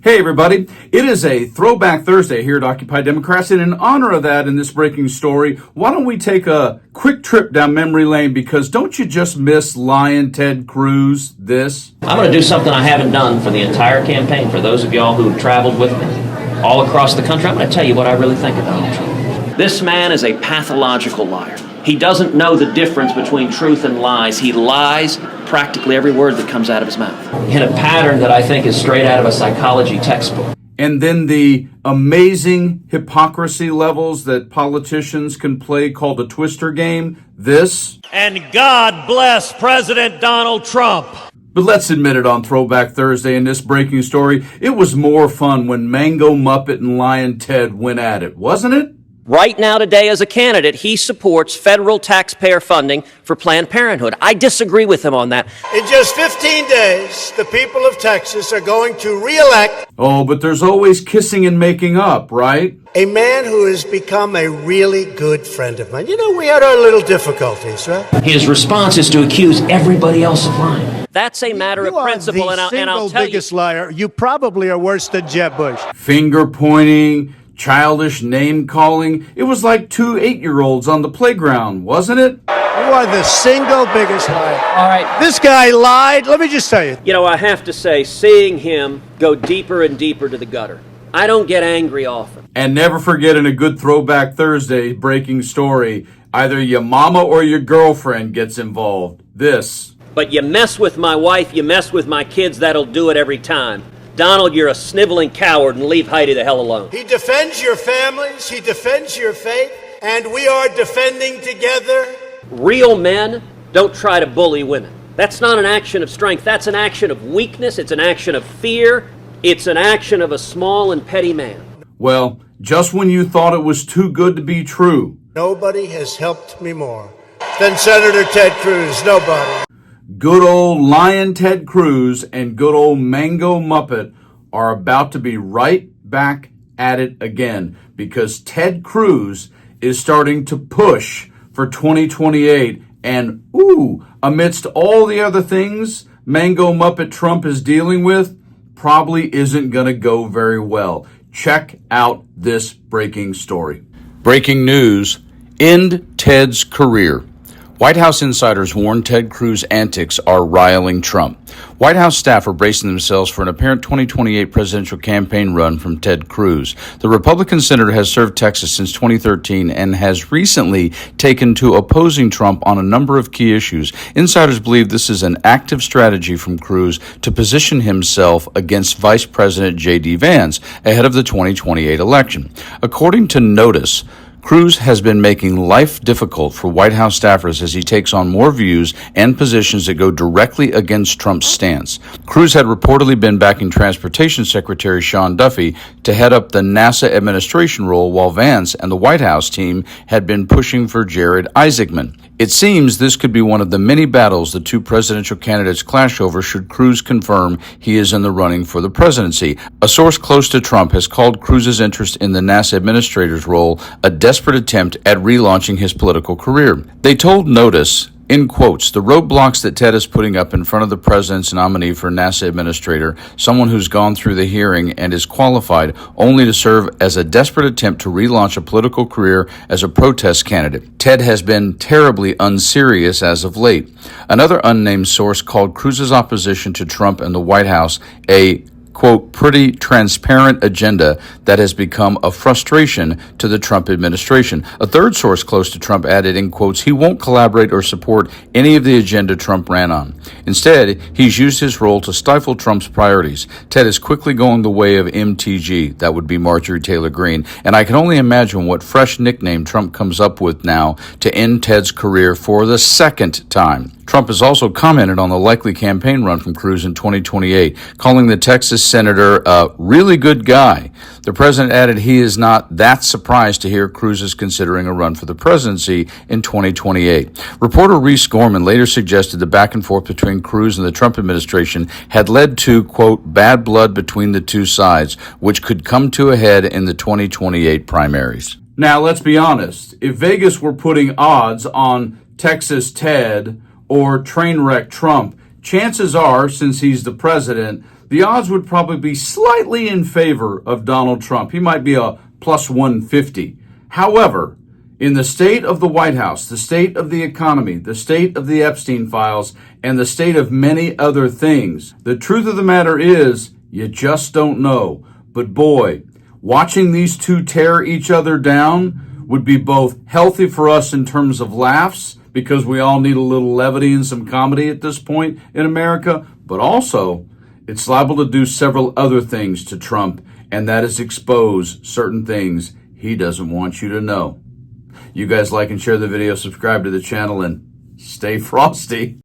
Hey everybody, it is a Throwback Thursday here at Occupy Democrats, and in honor of that, in this breaking story, why don't we take a quick trip down memory lane, because don't you just miss Lyin, Ted Cruz, this? I'm going to do something I haven't done for the entire campaign. For those of y'all who have traveled with me all across the country, I'm going to tell you what I really think of Donald Trump. This man is a pathological liar. He doesn't know the difference between truth and lies. He lies practically every word that comes out of his mouth in a pattern that I think is straight out of a psychology textbook. And then the amazing hypocrisy levels that politicians can play, called a twister game, this. And God bless President Donald Trump. But let's admit it, on Throwback Thursday in this breaking story, it was more fun when Mango Muppet and Lyin Ted went at it, wasn't it? Right now, today, as a candidate, he supports federal taxpayer funding for Planned Parenthood. I disagree with him on that. In just 15 days, the people of Texas are going to re-elect... Oh, but there's always kissing and making up, right? ...a man who has become a really good friend of mine. You know, we had our little difficulties, right? His response is to accuse everybody else of lying. That's a matter of principle, and I'll tell you... You are the single biggest liar. You probably are worse than Jeb Bush. Finger pointing, childish name calling. It was like two 8-year-olds on the playground, wasn't it? You are the single biggest liar. All right. This guy lied. Let me just tell you. You know, I have to say, seeing him go deeper and deeper to the gutter, I don't get angry often. And never forget, in a good Throwback Thursday breaking story, either your mama or your girlfriend gets involved. This. But you mess with my wife, you mess with my kids, that'll do it every time. Donald, you're a sniveling coward, and leave Heidi the hell alone. He defends your families, he defends your faith, and we are defending together. Real men don't try to bully women. That's not an action of strength. That's an action of weakness. It's an action of fear. It's an action of a small and petty man. Well, just when you thought it was too good to be true. Nobody has helped me more than Senator Ted Cruz. Nobody. Good old Lyin Ted Cruz and good old Mango Muppet are about to be right back at it again, because Ted Cruz is starting to push for 2028, and amidst all the other things Mango Muppet Trump is dealing with, probably isn't going to go very well. Check out this breaking story. Breaking news: end Ted's career. White House insiders warn Ted Cruz's antics are riling Trump. White House staff are bracing themselves for an apparent 2028 presidential campaign run from Ted Cruz. The Republican senator has served Texas since 2013 and has recently taken to opposing Trump on a number of key issues. Insiders believe this is an active strategy from Cruz to position himself against Vice President J.D. Vance ahead of the 2028 election. According to Notice, Cruz has been making life difficult for White House staffers as he takes on more views and positions that go directly against Trump's stance. Cruz had reportedly been backing Transportation Secretary Sean Duffy to head up the NASA administration role, while Vance and the White House team had been pushing for Jared Isaacman. It seems this could be one of the many battles the two presidential candidates clash over should Cruz confirm he is in the running for the presidency. A source close to Trump has called Cruz's interest in the NASA administrator's role a desperate attempt at relaunching his political career. They told Notice, in quotes, the roadblocks that Ted is putting up in front of the president's nominee for NASA administrator, someone who's gone through the hearing and is qualified only to serve as a desperate attempt to relaunch a political career as a protest candidate. Ted has been terribly unserious as of late. Another unnamed source called Cruz's opposition to Trump and the White House a quote, pretty transparent agenda that has become a frustration to the Trump administration. A third source close to Trump added, in quotes, he won't collaborate or support any of the agenda Trump ran on. Instead, he's used his role to stifle Trump's priorities. Ted is quickly going the way of MTG, that would be Marjorie Taylor Greene, and I can only imagine what fresh nickname Trump comes up with now to end Ted's career for the second time. Trump has also commented on the likely campaign run from Cruz in 2028, calling the Texas senator a really good guy. The president added he is not that surprised to hear Cruz is considering a run for the presidency in 2028. Reporter Reese Gorman later suggested the back and forth between Cruz and the Trump administration had led to, quote, bad blood between the two sides, which could come to a head in the 2028 primaries. Now, let's be honest. If Vegas were putting odds on Texas Ted or Trainwreck Trump, chances are, since he's the president, the odds would probably be slightly in favor of Donald Trump. He might be a plus 150. However, in the state of the White House, the state of the economy, the state of the Epstein files, and the state of many other things, the truth of the matter is, you just don't know. But boy, watching these two tear each other down would be both healthy for us in terms of laughs, because we all need a little levity and some comedy at this point in America, but also it's liable to do several other things to Trump, and that is expose certain things he doesn't want you to know. You guys like and share the video, subscribe to the channel, and stay frosty.